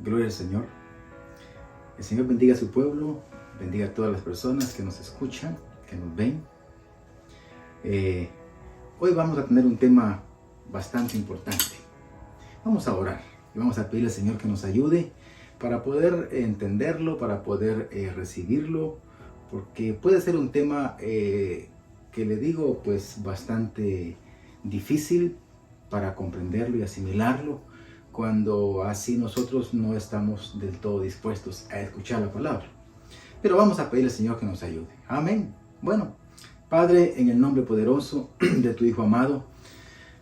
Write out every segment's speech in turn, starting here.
Gloria al Señor. El Señor bendiga a su pueblo, bendiga a todas las personas que nos escuchan, que nos ven. Hoy vamos a tener un tema bastante importante. Vamos a orar y vamos a pedirle al Señor que nos ayude para poder entenderlo, para poder recibirlo, porque puede ser un tema que le digo pues bastante difícil para comprenderlo y asimilarlo, cuando así nosotros no estamos del todo dispuestos a escuchar la palabra. Pero vamos a pedirle al Señor que nos ayude. Amén. Bueno, Padre, en el nombre poderoso de tu Hijo amado,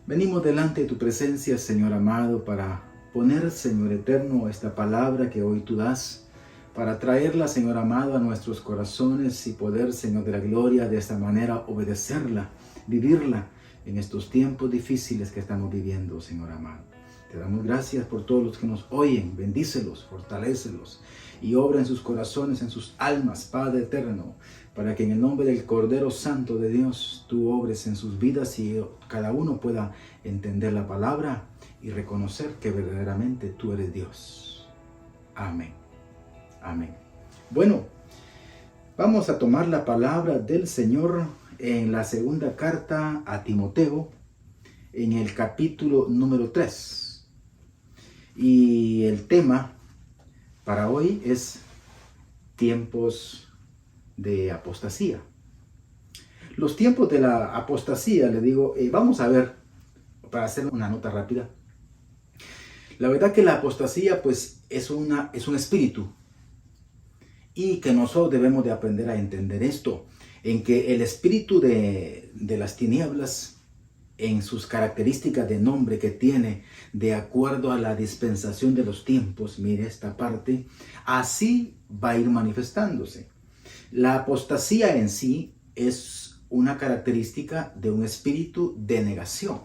venimos delante de tu presencia, Señor amado, para poner, Señor eterno, esta palabra que hoy tú das, para traerla, Señor amado, a nuestros corazones y poder, Señor de la gloria, de esta manera obedecerla, vivirla en estos tiempos difíciles que estamos viviendo, Señor amado. Te damos gracias por todos los que nos oyen, bendícelos, fortalécelos y obra en sus corazones, en sus almas, Padre eterno, para que en el nombre del Cordero Santo de Dios tú obres en sus vidas y cada uno pueda entender la palabra y reconocer que verdaderamente tú eres Dios. Amén. Amén. Bueno, vamos a tomar la palabra del Señor en la segunda carta a Timoteo, en el capítulo número 3. Y el tema para hoy es tiempos de apostasía. Los tiempos de la apostasía, le digo, vamos a ver, para hacer una nota rápida. La verdad que la apostasía pues es un espíritu, y que nosotros debemos de aprender a entender esto, en que el espíritu de las tinieblas, en sus características de nombre que tiene, de acuerdo a la dispensación de los tiempos, mire esta parte, así va a ir manifestándose. La apostasía en sí es una característica de un espíritu de negación.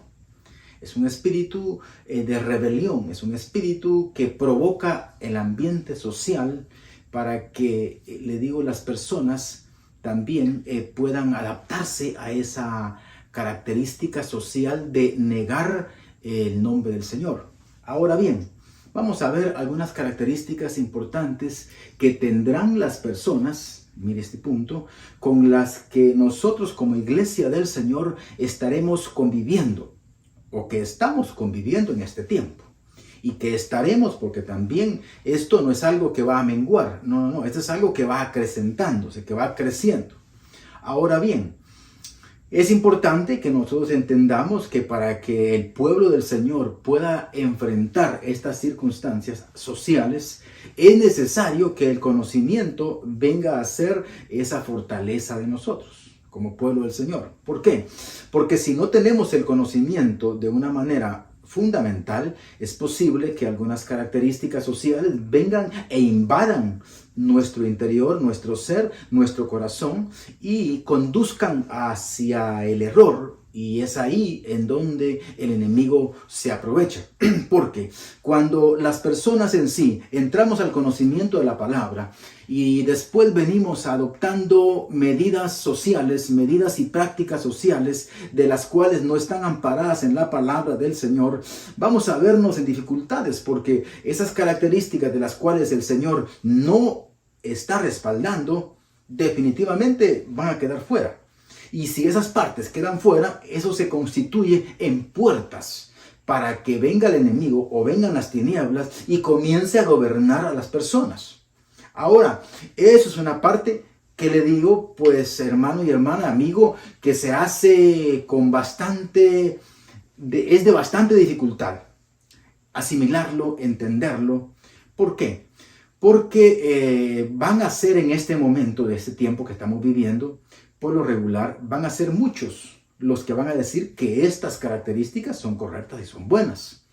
Es un espíritu de rebelión, es un espíritu que provoca el ambiente social para que, le digo, las personas también puedan adaptarse a esa característica social de negar el nombre del Señor. Ahora bien, vamos a ver algunas características importantes que tendrán las personas, mire este punto, con las que nosotros como iglesia del Señor estaremos conviviendo, o que estamos conviviendo en este tiempo. Y que estaremos, porque también esto no es algo que va a menguar, no, esto es algo que va acrecentándose, que va creciendo. Ahora bien, es importante que nosotros entendamos que para que el pueblo del Señor pueda enfrentar estas circunstancias sociales, es necesario que el conocimiento venga a ser esa fortaleza de nosotros como pueblo del Señor. ¿Por qué? Porque si no tenemos el conocimiento de una manera fundamental, es posible que algunas características sociales vengan e invadan nuestro interior, nuestro ser, nuestro corazón y conduzcan hacia el error, y es ahí en donde el enemigo se aprovecha. Porque cuando las personas en sí entramos al conocimiento de la palabra y después venimos adoptando medidas sociales, medidas y prácticas sociales de las cuales no están amparadas en la palabra del Señor, vamos a vernos en dificultades, porque esas características de las cuales el Señor no está respaldando definitivamente van a quedar fuera. Y si esas partes quedan fuera, eso se constituye en puertas para que venga el enemigo o vengan las tinieblas y comience a gobernar a las personas. Ahora, eso es una parte que le digo, pues hermano y hermana, amigo, que se hace con bastante dificultad asimilarlo, entenderlo. ¿Por qué? Porque van a ser en este momento de este tiempo que estamos viviendo, por lo regular, van a ser muchos los que van a decir que estas características son correctas y son buenas.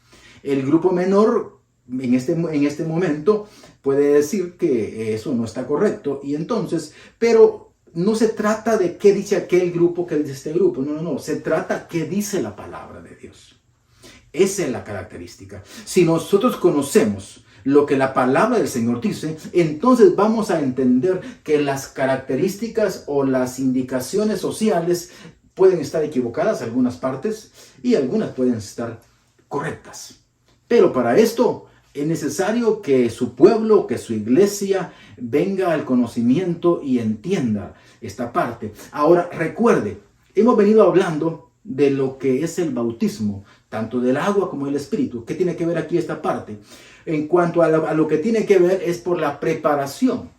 El grupo menor en este momento puede decir que eso no está correcto, y entonces, pero no se trata de qué dice aquel grupo, qué dice este grupo, no, se trata qué dice la palabra de Dios. Esa es la característica. Si nosotros conocemos lo que la palabra del Señor dice, entonces vamos a entender que las características o las indicaciones sociales pueden estar equivocadas, algunas partes, y algunas pueden estar correctas. Pero para esto Es necesario que su pueblo, que su iglesia venga al conocimiento y entienda esta parte. Ahora, recuerde, hemos venido hablando de lo que es el bautismo, tanto del agua como del espíritu. ¿Qué tiene que ver aquí esta parte? En cuanto a lo que tiene que ver es por la preparación.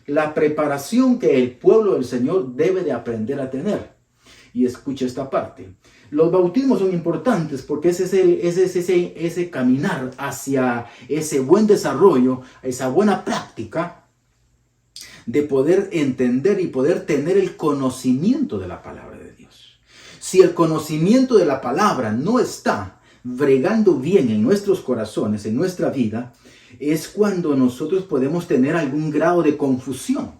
La preparación que el pueblo del Señor debe de aprender a tener. Y escucha esta parte. Los bautismos son importantes porque ese es ese caminar hacia ese buen desarrollo, esa buena práctica de poder entender y poder tener el conocimiento de la palabra de Dios. Si el conocimiento de la palabra no está bregando bien en nuestros corazones, en nuestra vida, es cuando nosotros podemos tener algún grado de confusión.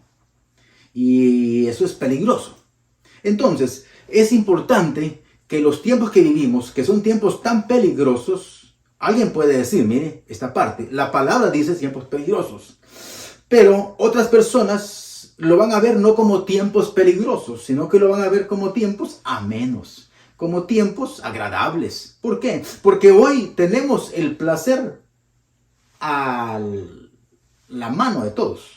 Y eso es peligroso. Entonces, es importante que los tiempos que vivimos, que son tiempos tan peligrosos, alguien puede decir, mire, esta parte, la palabra dice tiempos peligrosos, pero otras personas lo van a ver no como tiempos peligrosos, sino que lo van a ver como tiempos amenos, como tiempos agradables. ¿Por qué? Porque hoy tenemos el placer a la mano de todos.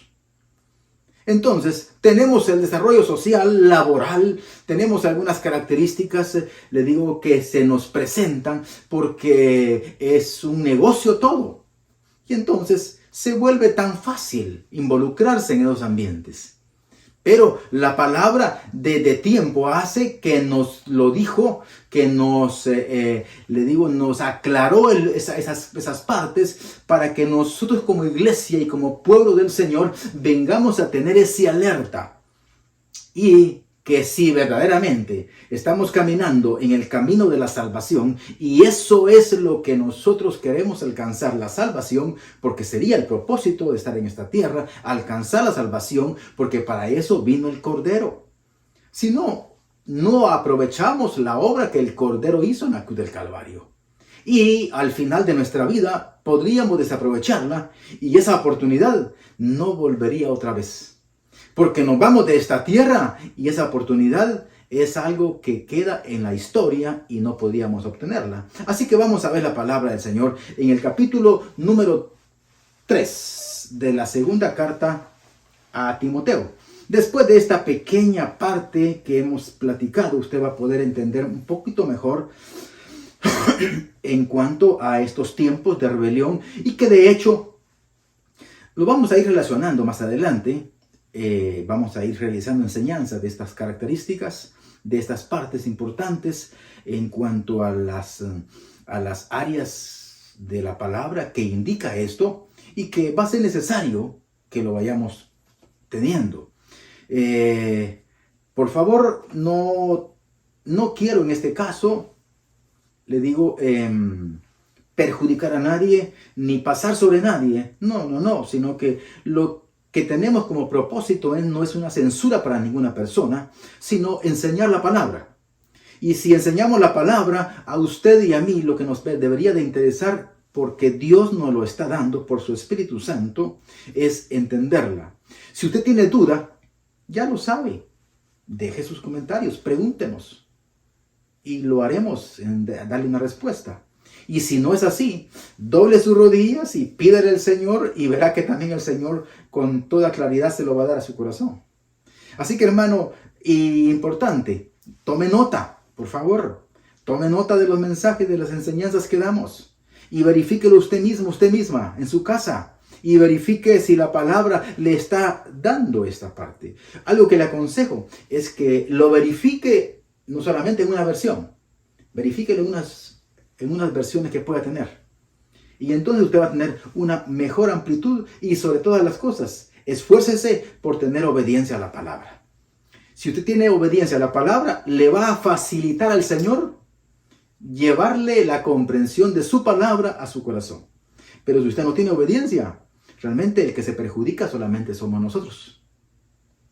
Entonces, tenemos el desarrollo social, laboral, tenemos algunas características, le digo, que se nos presentan porque es un negocio todo. Y entonces se vuelve tan fácil involucrarse en esos ambientes. Pero la palabra de tiempo hace que nos lo dijo, que nos, nos aclaró esas partes para que nosotros como iglesia y como pueblo del Señor vengamos a tener ese alerta. Y que si verdaderamente estamos caminando en el camino de la salvación, y eso es lo que nosotros queremos alcanzar, la salvación, porque sería el propósito de estar en esta tierra, alcanzar la salvación, porque para eso vino el Cordero. Si no, no aprovechamos la obra que el Cordero hizo en la cruz del Calvario. Y al final de nuestra vida podríamos desaprovecharla y esa oportunidad no volvería otra vez. Porque nos vamos de esta tierra y esa oportunidad es algo que queda en la historia y no podíamos obtenerla. Así que vamos a ver la palabra del Señor en el capítulo número 3 de la segunda carta a Timoteo. Después de esta pequeña parte que hemos platicado, usted va a poder entender un poquito mejor en cuanto a estos tiempos de rebelión y que de hecho lo vamos a ir relacionando más adelante. Vamos a ir realizando enseñanzas de estas características, de estas partes importantes en cuanto a las áreas de la palabra que indica esto y que va a ser necesario que lo vayamos teniendo. Por favor, no quiero en este caso, le digo, perjudicar a nadie ni pasar sobre nadie. No, sino que lo que tenemos como propósito no es una censura para ninguna persona, sino enseñar la palabra. Y si enseñamos la palabra a usted y a mí, lo que nos debería de interesar, porque Dios nos lo está dando por su Espíritu Santo, es entenderla. Si usted tiene duda, ya lo sabe. Deje sus comentarios, pregúntenos. Y lo haremos en darle una respuesta. Y si no es así, doble sus rodillas y pídele al Señor y verá que también el Señor con toda claridad se lo va a dar a su corazón. Así que hermano, importante, tome nota, por favor. Tome nota de los mensajes, de las enseñanzas que damos. Y verifíquelo usted mismo, usted misma, en su casa. Y verifique si la palabra le está dando esta parte. Algo que le aconsejo es que lo verifique no solamente en una versión. Verifíquelo en unas versiones que pueda tener. Y entonces usted va a tener una mejor amplitud y sobre todas las cosas, esfuércese por tener obediencia a la palabra. Si usted tiene obediencia a la palabra, le va a facilitar al Señor llevarle la comprensión de su palabra a su corazón. Pero si usted no tiene obediencia, realmente el que se perjudica solamente somos nosotros,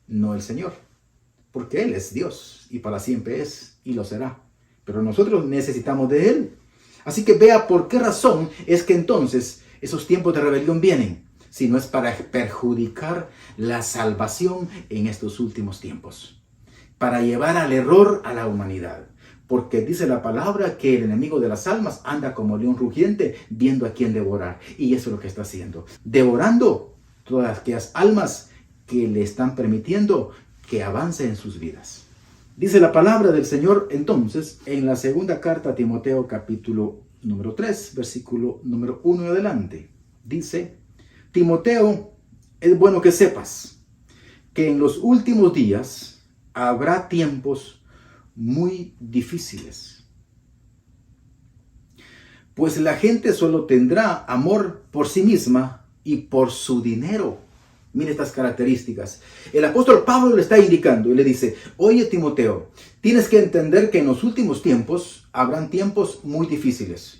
no el Señor. Porque Él es Dios y para siempre es y lo será. Pero nosotros necesitamos de Él. Así que vea por qué razón es que entonces esos tiempos de rebelión vienen, si no es para perjudicar la salvación en estos últimos tiempos, para llevar al error a la humanidad. porque dice la palabra que el enemigo de las almas anda como león rugiente viendo a quién devorar. Y eso es lo que está haciendo, devorando todas aquellas almas que le están permitiendo que avance en sus vidas. Dice la palabra del Señor entonces en la segunda carta a Timoteo capítulo número 3, versículo número 1 y adelante. Dice: Timoteo, es bueno que sepas que en los últimos días habrá tiempos muy difíciles. Pues la gente solo tendrá amor por sí misma y por su dinero. Mire estas características. El apóstol Pablo le está indicando y le dice: oye Timoteo, tienes que entender que en los últimos tiempos habrán tiempos muy difíciles.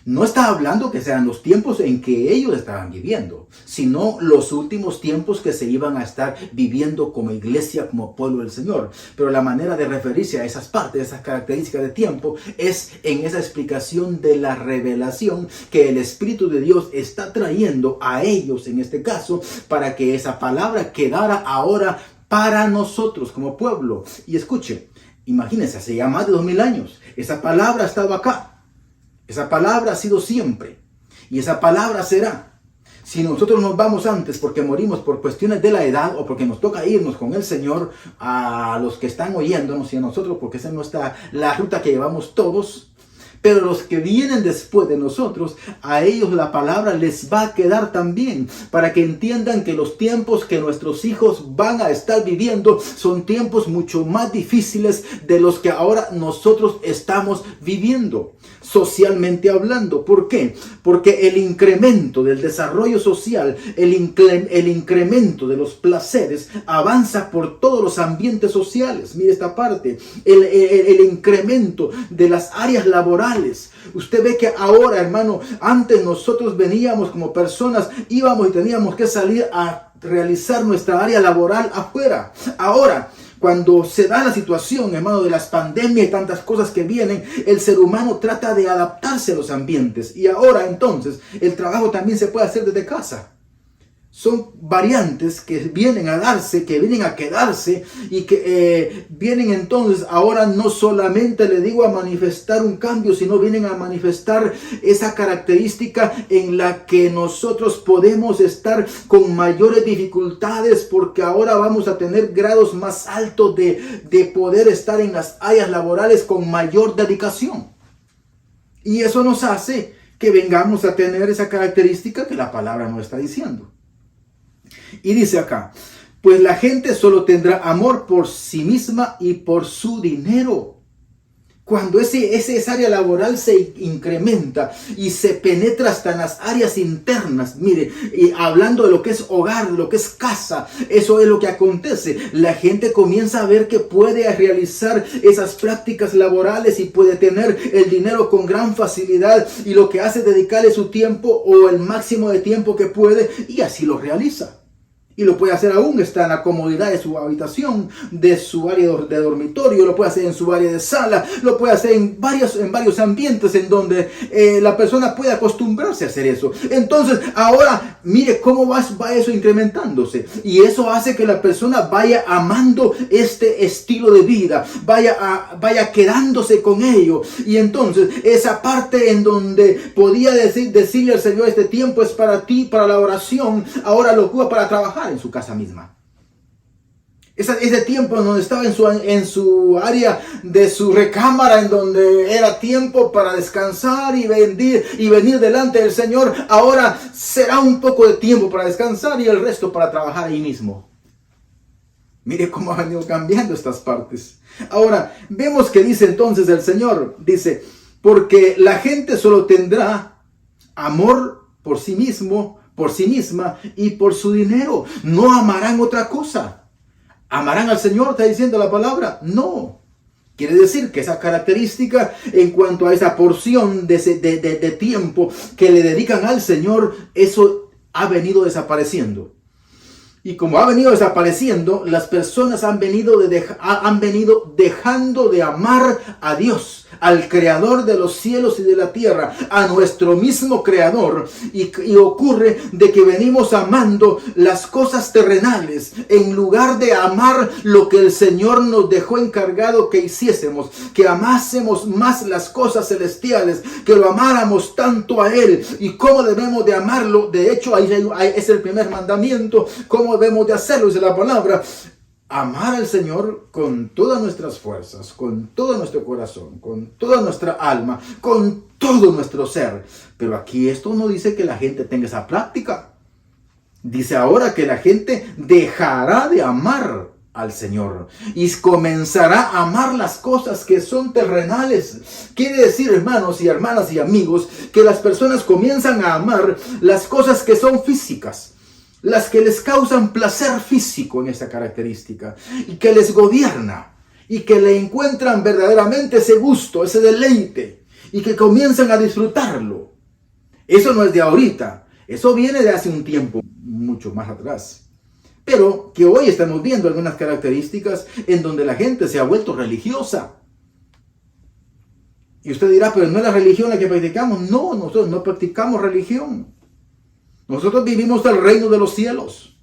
No está hablando que sean los tiempos en que ellos estaban viviendo, sino los últimos tiempos que se iban a estar viviendo como iglesia, como pueblo del Señor. Pero la manera de referirse a esas partes, esas características de tiempo, es en esa explicación de la revelación que el Espíritu de Dios está trayendo a ellos, en este caso, para que esa palabra quedara ahora para nosotros como pueblo. Y escuche, imagínense, hace ya más de 2000 años, esa palabra ha estado acá. Esa palabra ha sido siempre y esa palabra será. Si nosotros nos vamos antes porque morimos por cuestiones de la edad o porque nos toca irnos con el Señor, a los que están oyéndonos y a nosotros, porque esa no está la ruta que llevamos todos, pero los que vienen después de nosotros, a ellos la palabra les va a quedar también, para que entiendan que los tiempos que nuestros hijos van a estar viviendo son tiempos mucho más difíciles de los que ahora nosotros estamos viviendo, socialmente hablando. ¿Por qué? Porque el incremento del desarrollo social, el incremento de los placeres avanza por todos los ambientes sociales. Mire esta parte, el incremento de las áreas laborales. Usted ve que ahora, hermano, antes nosotros veníamos como personas, íbamos y teníamos que salir a realizar nuestra área laboral afuera. Ahora, cuando se da la situación, hermano, de las pandemias y tantas cosas que vienen, el ser humano trata de adaptarse a los ambientes. Y ahora entonces el trabajo también se puede hacer desde casa. Son variantes que vienen a darse, que vienen a quedarse y que vienen entonces ahora no solamente, le digo, a manifestar un cambio, sino vienen a manifestar esa característica en la que nosotros podemos estar con mayores dificultades, porque ahora vamos a tener grados más altos de poder estar en las áreas laborales con mayor dedicación. Y eso nos hace que vengamos a tener esa característica que la palabra nos está diciendo. Y dice acá: pues la gente solo tendrá amor por sí misma y por su dinero. Cuando esa área laboral se incrementa y se penetra hasta en las áreas internas, mire, y hablando de lo que es hogar, de lo que es casa, eso es lo que acontece. La gente comienza a ver que puede realizar esas prácticas laborales y puede tener el dinero con gran facilidad, y lo que hace es dedicarle su tiempo o el máximo de tiempo que puede, y así lo realiza. Y lo puede hacer aún, está en la comodidad de su habitación, de su área de dormitorio, lo puede hacer en su área de sala, lo puede hacer en varios ambientes en donde la persona puede acostumbrarse a hacer eso. Entonces, ahora, mire cómo va eso incrementándose. Y eso hace que la persona vaya amando este estilo de vida, vaya quedándose con ello. Y entonces, esa parte en donde podía decirle al Señor: este tiempo es para ti, para la oración, ahora lo ocupa para trabajar en su casa misma. Ese tiempo en donde estaba en su área de su recámara, en donde era tiempo para descansar y venir delante del Señor, ahora será un poco de tiempo para descansar y el resto para trabajar ahí mismo. Mire cómo ha venido cambiando estas partes. Ahora, vemos que dice entonces el Señor, dice: porque la gente solo tendrá amor por sí mismo, por sí misma y por su dinero. No amarán otra cosa. ¿Amarán al Señor? ¿Está diciendo la palabra? No. Quiere decir que esa característica en cuanto a esa porción de tiempo que le dedican al Señor, eso ha venido desapareciendo. Y como ha venido desapareciendo, las personas han venido dejando de amar a Dios. al creador de los cielos y de la tierra, a nuestro mismo creador, y ocurre de que venimos amando las cosas terrenales en lugar de amar lo que el Señor nos dejó encargado que hiciésemos, que amásemos más las cosas celestiales, que lo amáramos tanto a Él. Y cómo debemos de amarlo, de hecho ahí es el primer mandamiento. Cómo debemos de hacerlo, dice la palabra: amar al Señor con todas nuestras fuerzas, con todo nuestro corazón, con toda nuestra alma, con todo nuestro ser. Pero aquí esto no dice que la gente tenga esa práctica. Dice ahora que la gente dejará de amar al Señor y comenzará a amar las cosas que son terrenales. Quiere decir, hermanos y hermanas y amigos, que las personas comienzan a amar las cosas que son físicas, las que les causan placer físico en esta característica, y que les gobierna, y que le encuentran verdaderamente ese gusto, ese deleite, y que comienzan a disfrutarlo. Eso no es de ahorita, eso viene de hace un tiempo mucho más atrás. Pero que hoy estamos viendo algunas características en donde la gente se ha vuelto religiosa. Y usted dirá: pero no es la religión la que practicamos. No, nosotros no practicamos religión. Nosotros vivimos del reino de los cielos.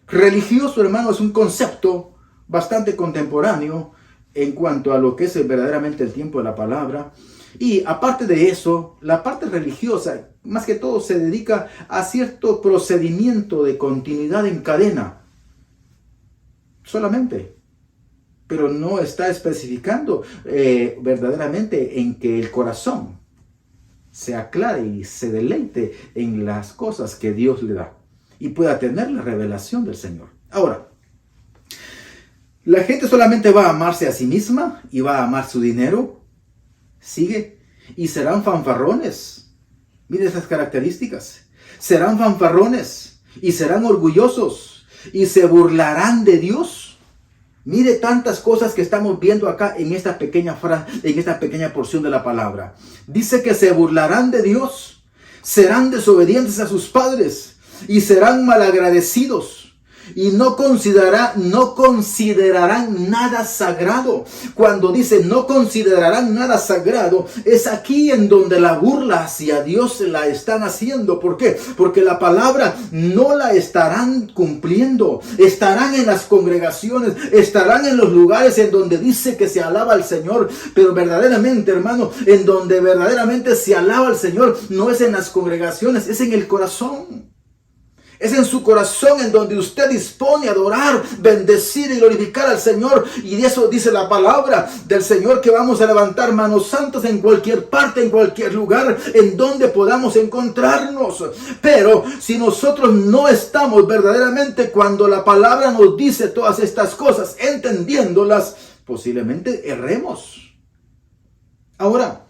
Religioso, hermano, es un concepto bastante contemporáneo en cuanto a lo que es verdaderamente el tiempo de la palabra. Y aparte de eso, la parte religiosa, más que todo, se dedica a cierto procedimiento de continuidad en cadena. Solamente. Pero no está especificando verdaderamente en que el corazón se aclare y se deleite en las cosas que Dios le da y pueda tener la revelación del Señor. Ahora, la gente solamente va a amarse a sí misma y va a amar su dinero. Sigue. Y serán fanfarrones. Mire esas características. Serán fanfarrones y serán orgullosos y se burlarán de Dios. Mire tantas cosas que estamos viendo acá en esta pequeña frase, en esta pequeña porción de la palabra. Dice que se burlarán de Dios, serán desobedientes a sus padres y serán malagradecidos. Y no considerarán nada sagrado. Cuando dice no considerarán nada sagrado, es aquí en donde la burla hacia Dios la están haciendo. ¿Por qué? Porque la palabra no la estarán cumpliendo. Estarán en las congregaciones, estarán en los lugares en donde dice que se alaba al Señor. Pero verdaderamente, hermano, en donde verdaderamente se alaba al Señor, no es en las congregaciones, es en el corazón. Es en su corazón en donde usted dispone a adorar, bendecir y glorificar al Señor. Y de eso dice la palabra del Señor, que vamos a levantar manos santas en cualquier parte, en cualquier lugar en donde podamos encontrarnos. Pero si nosotros no estamos verdaderamente cuando la palabra nos dice todas estas cosas, entendiéndolas, posiblemente erremos. Ahora,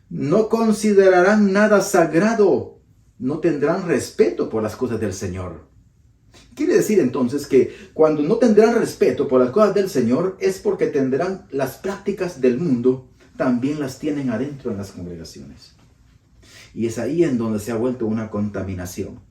no considerarán nada sagrado. No tendrán respeto por las cosas del Señor. Quiere decir entonces que cuando no tendrán respeto por las cosas del Señor es porque tendrán las prácticas del mundo, también las tienen adentro en las congregaciones. Y es ahí en donde se ha vuelto una contaminación.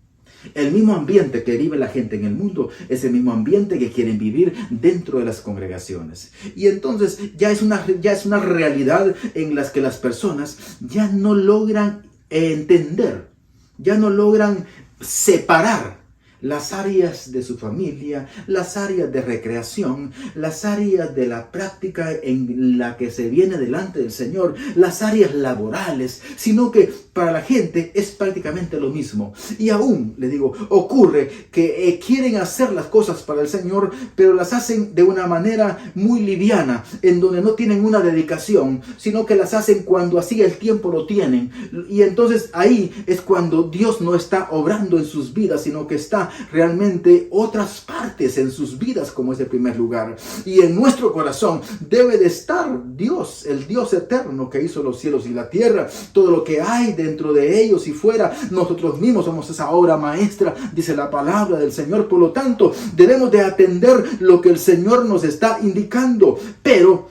El mismo ambiente que vive la gente en el mundo es el mismo ambiente que quieren vivir dentro de las congregaciones. Y entonces ya es una realidad en las que las personas ya no logran entender, ya no logran separar las áreas de su familia, las áreas de recreación, las áreas de la práctica en la que se viene delante del Señor, las áreas laborales, sino que para la gente es prácticamente lo mismo. Y aún, le digo, ocurre que quieren hacer las cosas para el Señor, pero las hacen de una manera muy liviana, en donde no tienen una dedicación, sino que las hacen cuando así el tiempo lo tienen. Y entonces ahí es cuando Dios no está obrando en sus vidas, sino que está realmente otras partes en sus vidas, como es el primer lugar. Y en nuestro corazón debe de estar Dios, el Dios eterno que hizo los cielos y la tierra, todo lo que hay dentro de ellos y fuera. Nosotros mismos somos esa obra maestra, dice la palabra del Señor. Por lo tanto, debemos de atender lo que el Señor nos está indicando, pero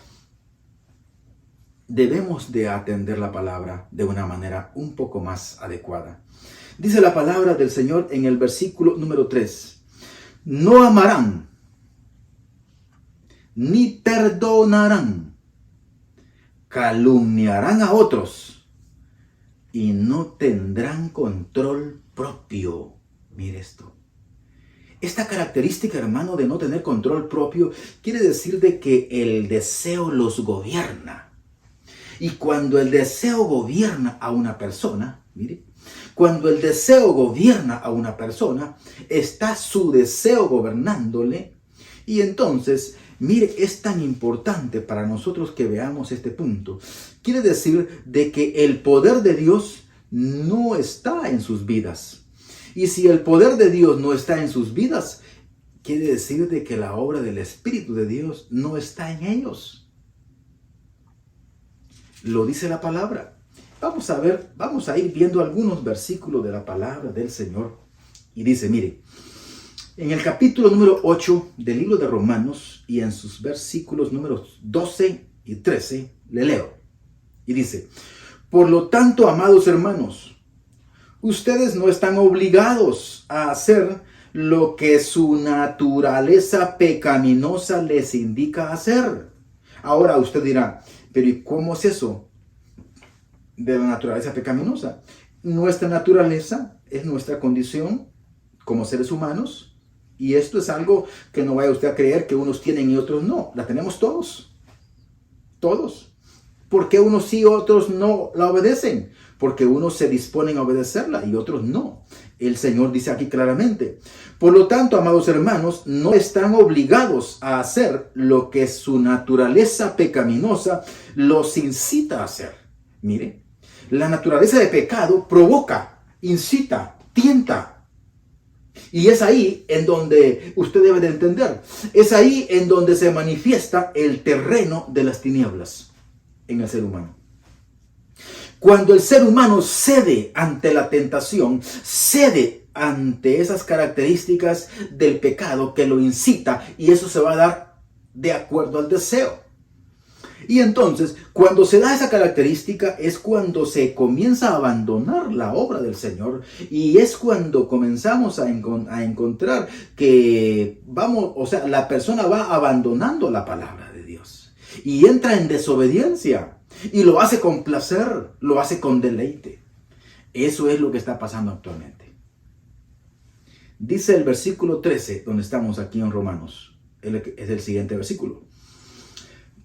debemos de atender la palabra de una manera un poco más adecuada. Dice la palabra del Señor en el versículo número 3. No amarán, ni perdonarán, calumniarán a otros y no tendrán control propio. Mire esto. Esta característica, hermano, de no tener control propio, quiere decir de que el deseo los gobierna. Y cuando el deseo gobierna a una persona, mire, cuando el deseo gobierna a una persona, está su deseo gobernándole. Y entonces, mire, es tan importante para nosotros que veamos este punto. Quiere decir de que el poder de Dios no está en sus vidas. Y si el poder de Dios no está en sus vidas, quiere decir de que la obra del Espíritu de Dios no está en ellos. Lo dice la palabra. Vamos a ir viendo algunos versículos de la palabra del Señor. Y dice, mire, en el capítulo número 8 del libro de Romanos y en sus versículos números 12 y 13, le leo. Y dice, por lo tanto, amados hermanos, ustedes no están obligados a hacer lo que su naturaleza pecaminosa les indica hacer. Ahora usted dirá, pero ¿y cómo es eso de la naturaleza pecaminosa? Nuestra naturaleza es nuestra condición como seres humanos, y esto es algo que no vaya usted a creer que unos tienen y otros no. La tenemos todos. Todos. ¿Por qué unos sí y otros no la obedecen? Porque unos se disponen a obedecerla y otros no. El Señor dice aquí claramente, por lo tanto, amados hermanos, no están obligados a hacer lo que su naturaleza pecaminosa los incita a hacer. Mire, la naturaleza de pecado provoca, incita, tienta. Y es ahí en donde usted debe de entender. Es ahí en donde se manifiesta el terreno de las tinieblas en el ser humano. Cuando el ser humano cede ante la tentación, cede ante esas características del pecado que lo incita, y eso se va a dar de acuerdo al deseo. Y entonces, cuando se da esa característica, es cuando se comienza a abandonar la obra del Señor, y es cuando comenzamos a encontrar que la persona va abandonando la palabra de Dios y entra en desobediencia. Y lo hace con placer, lo hace con deleite. Eso es lo que está pasando actualmente. Dice el versículo 13, donde estamos aquí en Romanos. Es el siguiente versículo.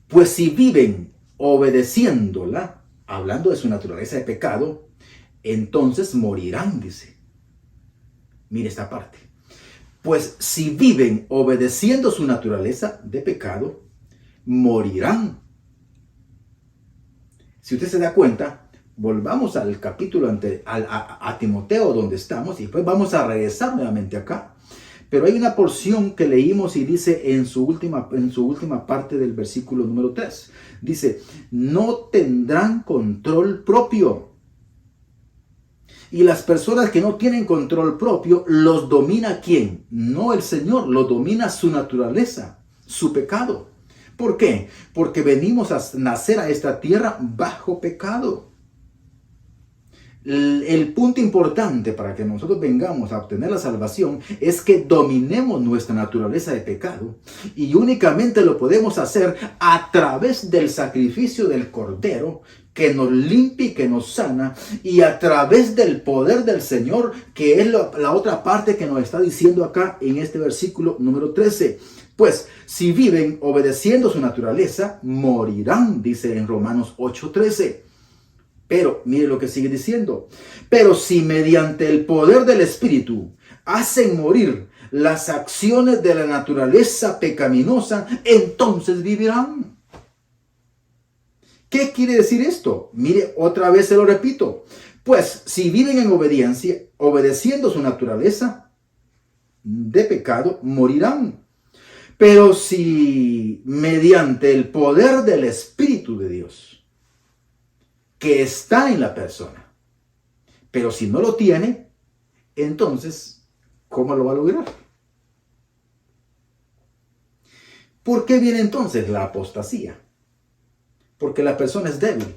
Pues si viven obedeciéndola, hablando de su naturaleza de pecado, entonces morirán, dice. Mire esta parte. Pues si viven obedeciendo su naturaleza de pecado, morirán. Si usted se da cuenta, volvamos al capítulo a Timoteo donde estamos y después vamos a regresar nuevamente acá. Pero hay una porción que leímos y dice en su última parte del versículo número 3. Dice, no tendrán control propio. Y las personas que no tienen control propio, los domina ¿quién? No el Señor, los domina su naturaleza, su pecado. ¿Por qué? Porque venimos a nacer a esta tierra bajo pecado. El punto importante para que nosotros vengamos a obtener la salvación es que dominemos nuestra naturaleza de pecado, y únicamente lo podemos hacer a través del sacrificio del Cordero que nos limpia y que nos sana, y a través del poder del Señor, que es la otra parte que nos está diciendo acá en este versículo número 13. Pues si viven obedeciendo su naturaleza, morirán, dice en Romanos 8:13. Pero mire lo que sigue diciendo. Pero si mediante el poder del Espíritu hacen morir las acciones de la naturaleza pecaminosa, entonces vivirán. ¿Qué quiere decir esto? Mire, otra vez se lo repito. Pues si viven en obediencia, obedeciendo su naturaleza de pecado, morirán. Pero si mediante el poder del Espíritu de Dios, que está en la persona, pero si no lo tiene, entonces, ¿cómo lo va a lograr? ¿Por qué viene entonces la apostasía? Porque la persona es débil.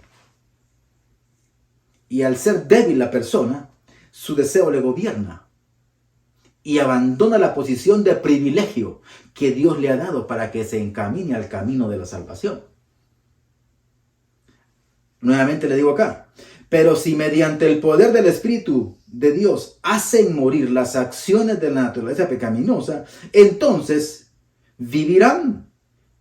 Y al ser débil la persona, su deseo le gobierna. Y abandona la posición de privilegio que Dios le ha dado para que se encamine al camino de la salvación. Nuevamente le digo acá, pero si mediante el poder del Espíritu de Dios hacen morir las acciones de la naturaleza pecaminosa, entonces vivirán.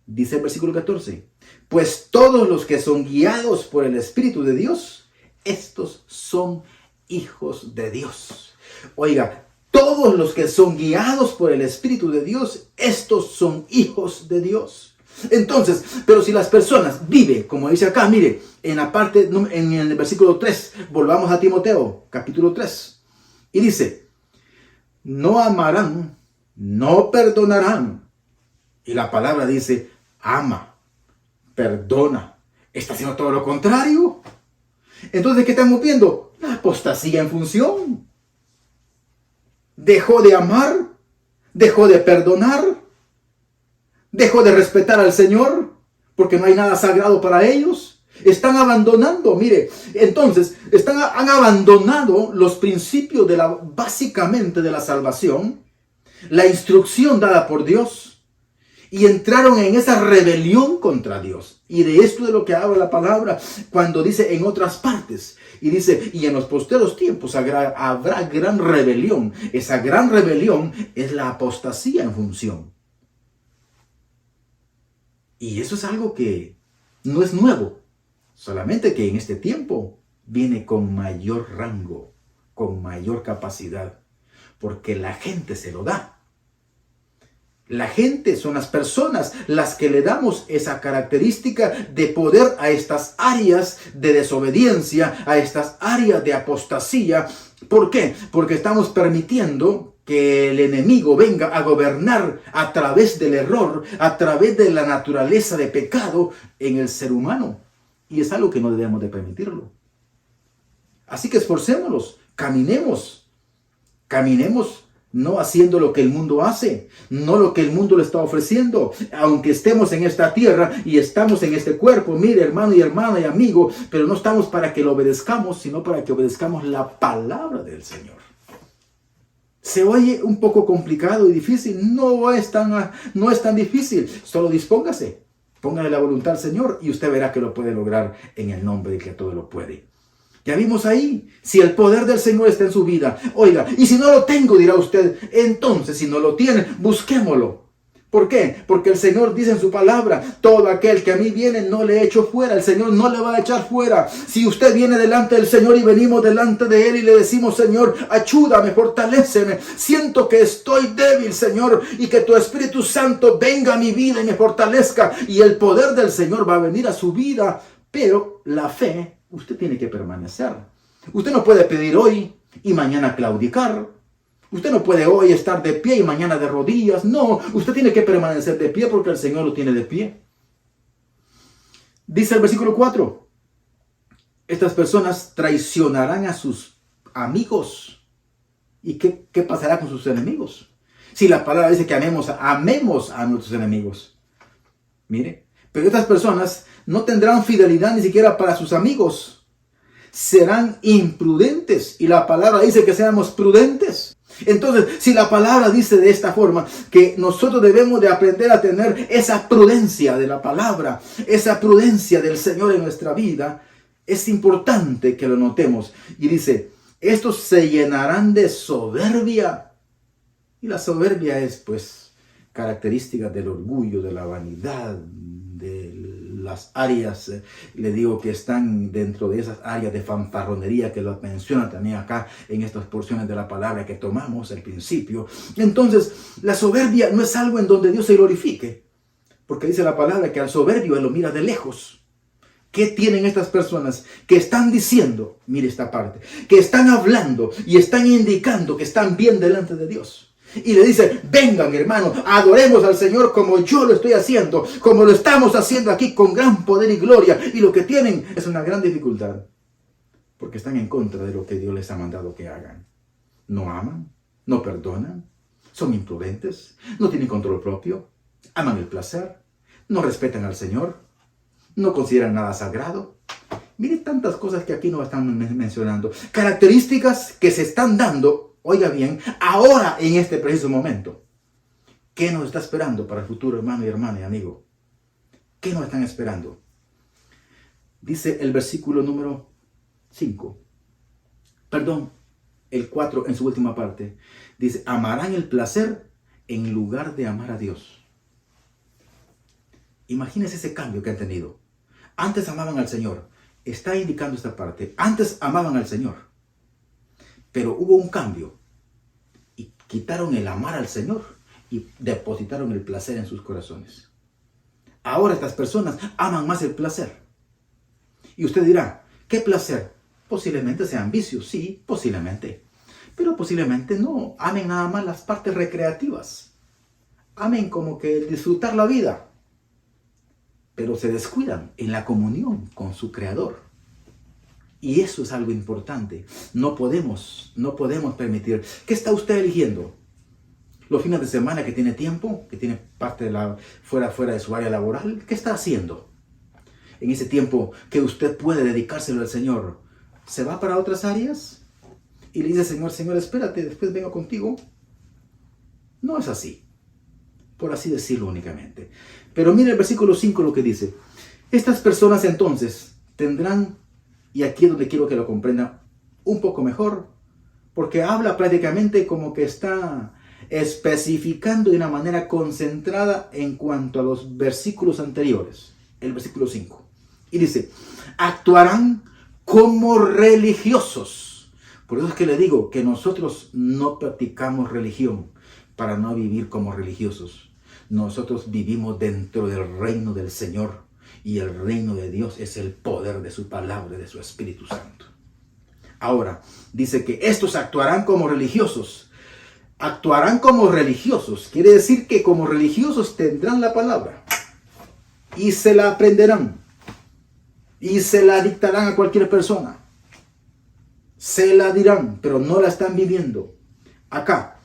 Dice el versículo 14, pues todos los que son guiados por el Espíritu de Dios, estos son hijos de Dios. Oiga, todos los que son guiados por el Espíritu de Dios, estos son hijos de Dios. Entonces, pero si las personas viven, como dice acá, mire, en la parte, en el versículo 3, volvamos a Timoteo, capítulo 3, y dice, no amarán, no perdonarán. Y la palabra dice, ama, perdona. Está haciendo todo lo contrario. Entonces, ¿qué estamos viendo? La apostasía en función. Dejó de amar, dejó de perdonar, dejó de respetar al Señor, porque no hay nada sagrado para ellos. Están abandonando, mire, entonces, han abandonado los principios básicamente de la salvación, la instrucción dada por Dios, y entraron en esa rebelión contra Dios. Y de esto es lo que habla la palabra cuando dice en otras partes. Y dice, y en los posteros tiempos habrá gran rebelión. Esa gran rebelión es la apostasía en función. Y eso es algo que no es nuevo, solamente que en este tiempo viene con mayor rango, con mayor capacidad, porque la gente se lo da. La gente son las personas las que le damos esa característica de poder a estas áreas de desobediencia, a estas áreas de apostasía. ¿Por qué? Porque estamos permitiendo que el enemigo venga a gobernar a través del error, a través de la naturaleza de pecado en el ser humano. Y es algo que no debemos de permitirlo. Así que esforcémonos, caminemos no haciendo lo que el mundo hace, no lo que el mundo le está ofreciendo. Aunque estemos en esta tierra y estamos en este cuerpo, mire hermano y hermana y amigo, pero no estamos para que lo obedezcamos, sino para que obedezcamos la palabra del Señor. Se oye un poco complicado y difícil. No es tan difícil. Solo dispóngase. Póngale la voluntad al Señor y usted verá que lo puede lograr en el nombre de que todo lo puede. Ya vimos ahí. Si el poder del Señor está en su vida. Oiga, y si no lo tengo, dirá usted. Entonces, si no lo tiene, busquémoslo. ¿Por qué? Porque el Señor dice en su palabra, todo aquel que a mí viene no le echo fuera. El Señor no le va a echar fuera. Si usted viene delante del Señor y venimos delante de Él y le decimos, Señor, ayúdame, fortaléceme. Siento que estoy débil, Señor, y que tu Espíritu Santo venga a mi vida y me fortalezca. Y el poder del Señor va a venir a su vida. Pero la fe, usted tiene que permanecer. Usted no puede pedir hoy y mañana claudicar. Usted no puede hoy estar de pie y mañana de rodillas. No, usted tiene que permanecer de pie porque el Señor lo tiene de pie. Dice el versículo 4. Estas personas traicionarán a sus amigos. ¿Y qué pasará con sus enemigos? Si la palabra dice que amemos a nuestros enemigos. Mire, pero estas personas no tendrán fidelidad ni siquiera para sus amigos. Serán imprudentes. Y la palabra dice que seamos prudentes. Entonces, si la palabra dice de esta forma que nosotros debemos de aprender a tener esa prudencia de la palabra, esa prudencia del Señor en nuestra vida, es importante que lo notemos. Y dice, estos se llenarán de soberbia. Y la soberbia es, pues, característica del orgullo, de la vanidad, de las áreas, le digo que están dentro de esas áreas de fanfarronería que lo menciona también acá en estas porciones de la palabra que tomamos al principio. Entonces, la soberbia no es algo en donde Dios se glorifique, porque dice la palabra que al soberbio Él lo mira de lejos. ¿Qué tienen estas personas que están diciendo, mire esta parte, que están hablando y están indicando que están bien delante de Dios? Y le dice, vengan hermano, adoremos al Señor como yo lo estoy haciendo, como lo estamos haciendo aquí con gran poder y gloria. Y lo que tienen es una gran dificultad, porque están en contra de lo que Dios les ha mandado que hagan. No aman, no perdonan, son imprudentes, no tienen control propio, aman el placer, no respetan al Señor, no consideran nada sagrado. Mire tantas cosas que aquí nos están mencionando, características que se están dando. Oiga bien, ahora en este preciso momento, ¿qué nos está esperando para el futuro, hermano y hermana y amigo? ¿Qué nos están esperando? ¿Qué nos están esperando? Dice el versículo número 5. Perdón, el 4 en su última parte. Dice, amarán el placer en lugar de amar a Dios. Imagínense ese cambio que han tenido. Antes amaban al Señor. Está indicando esta parte. Antes amaban al Señor. Pero hubo un cambio. Y quitaron el amar al Señor y depositaron el placer en sus corazones. Ahora estas personas aman más el placer. Y usted dirá, ¿qué placer? Posiblemente sean vicios, sí, posiblemente. Pero posiblemente no. Amen nada más las partes recreativas. Amen como que el disfrutar la vida. Pero se descuidan en la comunión con su Creador. Y eso es algo importante. No podemos permitir. ¿Qué está usted eligiendo? Los fines de semana que tiene tiempo, que tiene parte de fuera de su área laboral, ¿qué está haciendo? En ese tiempo que usted puede dedicárselo al Señor, ¿se va para otras áreas? Y le dice, Señor, espérate, después vengo contigo. No es así, por así decirlo únicamente. Pero mire el versículo 5 lo que dice. Estas personas entonces tendrán, y aquí es donde quiero que lo comprendan un poco mejor, porque habla prácticamente como que está especificando de una manera concentrada en cuanto a los versículos anteriores, el versículo 5. Y dice, actuarán como religiosos. Por eso es que le digo que nosotros no practicamos religión para no vivir como religiosos. Nosotros vivimos dentro del reino del Señor y el reino de Dios es el poder de su palabra, de su Espíritu Santo. Ahora, dice que estos actuarán como religiosos. Actuarán como religiosos. Quiere decir que como religiosos tendrán la palabra y se la aprenderán y se la dictarán a cualquier persona. Se la dirán, pero no la están viviendo. Acá.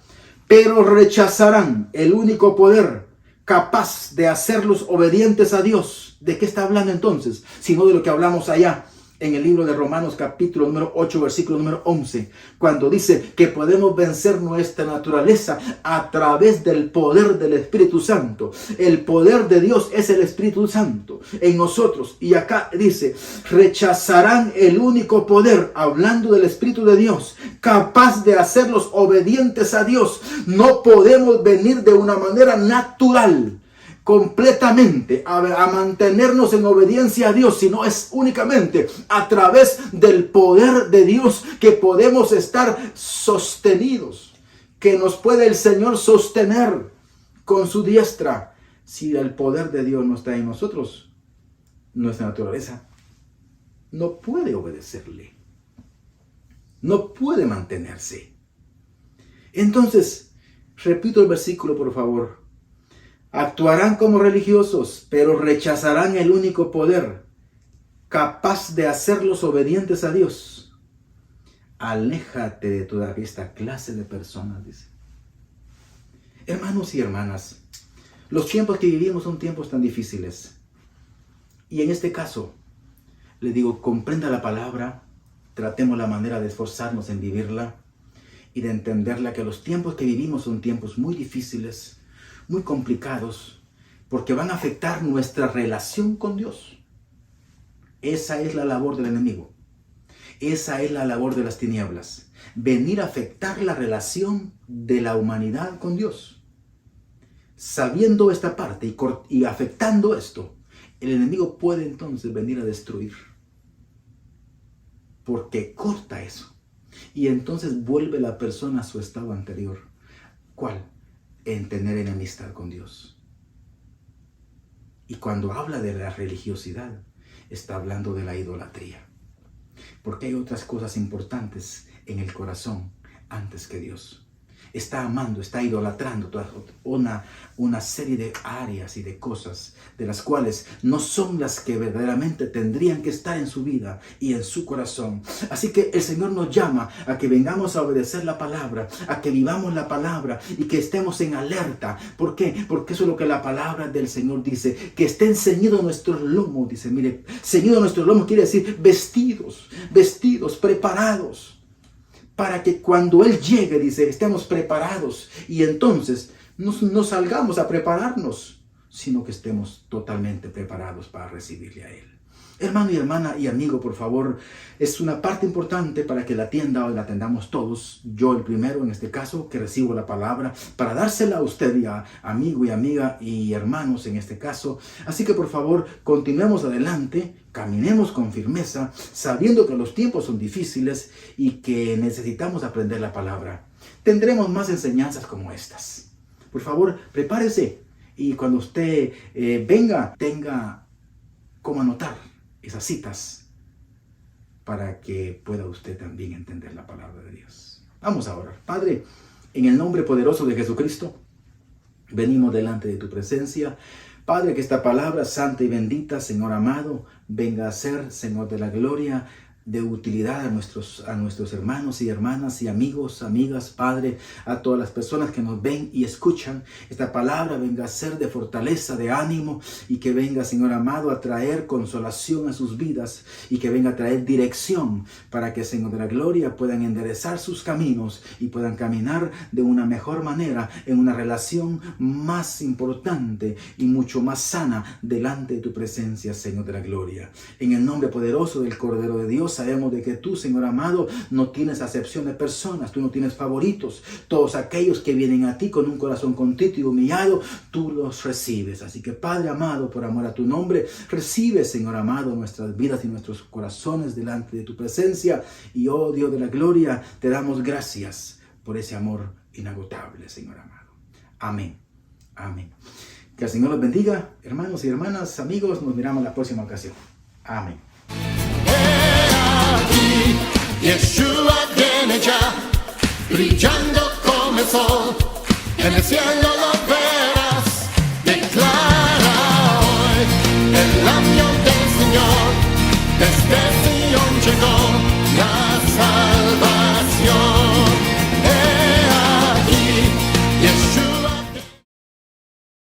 Pero rechazarán el único poder capaz de hacerlos obedientes a Dios. ¿De qué está hablando entonces? Sino de lo que hablamos allá en el libro de Romanos capítulo número 8, versículo número 11, cuando dice que podemos vencer nuestra naturaleza a través del poder del Espíritu Santo. El poder de Dios es el Espíritu Santo en nosotros. Y acá dice, rechazarán el único poder, hablando del Espíritu de Dios, capaz de hacerlos obedientes a Dios. No podemos venir de una manera natural completamente a mantenernos en obediencia a Dios, sino es únicamente a través del poder de Dios que podemos estar sostenidos, que nos puede el Señor sostener con su diestra. Si el poder de Dios no está en nosotros, nuestra naturaleza no puede obedecerle, no puede mantenerse. Entonces, repito el versículo, por favor. Actuarán como religiosos, pero rechazarán el único poder capaz de hacerlos obedientes a Dios. Aléjate de toda esta clase de personas, dice. Hermanos y hermanas, los tiempos que vivimos son tiempos tan difíciles. Y en este caso, le digo, comprenda la palabra, tratemos la manera de esforzarnos en vivirla y de entenderla, que los tiempos que vivimos son tiempos muy difíciles, muy complicados, porque van a afectar nuestra relación con Dios. Esa es la labor del enemigo. Esa es la labor de las tinieblas. Venir a afectar la relación de la humanidad con Dios. Sabiendo esta parte y afectando esto, el enemigo puede entonces venir a destruir. Porque corta eso. Y entonces vuelve la persona a su estado anterior. ¿Cuál? En tener enemistad con Dios. Y cuando habla de la religiosidad, está hablando de la idolatría. Porque hay otras cosas importantes en el corazón antes que Dios. Está amando, está idolatrando toda una serie de áreas y de cosas de las cuales no son las que verdaderamente tendrían que estar en su vida y en su corazón. Así que el Señor nos llama a que vengamos a obedecer la palabra, a que vivamos la palabra y que estemos en alerta. ¿Por qué? Porque eso es lo que la palabra del Señor dice, que estén ceñidos nuestros lomos. Dice, mire, ceñidos nuestros lomos quiere decir vestidos, preparados. Para que cuando Él llegue, dice, estemos preparados. Y entonces no salgamos a prepararnos, sino que estemos totalmente preparados para recibirle a Él. Hermano y hermana y amigo, por favor, es una parte importante para que la atienda o la atendamos todos. Yo el primero en este caso que recibo la palabra para dársela a usted y a amigo y amiga y hermanos en este caso. Así que por favor, continuemos adelante, caminemos con firmeza, sabiendo que los tiempos son difíciles y que necesitamos aprender la palabra. Tendremos más enseñanzas como estas. Por favor, prepárese y cuando usted venga, tenga cómo anotar esas citas para que pueda usted también entender la palabra de Dios. Vamos a orar. Padre, en el nombre poderoso de Jesucristo, venimos delante de tu presencia. Padre, que esta palabra santa y bendita, Señor amado, venga a ser, Señor de la gloria, de utilidad a nuestros hermanos y hermanas y amigos, amigas, Padre, a todas las personas que nos ven y escuchan. Esta palabra venga a ser de fortaleza, de ánimo y que venga, Señor amado, a traer consolación a sus vidas y que venga a traer dirección para que, Señor de la gloria, puedan enderezar sus caminos y puedan caminar de una mejor manera en una relación más importante y mucho más sana delante de tu presencia, Señor de la gloria. En el nombre poderoso del Cordero de Dios, sabemos de que tú, Señor amado, no tienes acepción de personas, tú no tienes favoritos. Todos aquellos que vienen a ti con un corazón contrito y humillado, tú los recibes. Así que, Padre amado, por amor a tu nombre, recibe, Señor amado, nuestras vidas y nuestros corazones delante de tu presencia. Y, oh Dios de la gloria, te damos gracias por ese amor inagotable, Señor amado. Amén. Amén. Que el Señor los bendiga, hermanos y hermanas, amigos. Nos miramos la próxima ocasión. Amén. Yeshua viene ya, brillando como el sol, en el cielo lo verás, declara hoy, el año del Señor, desde Sion llegó.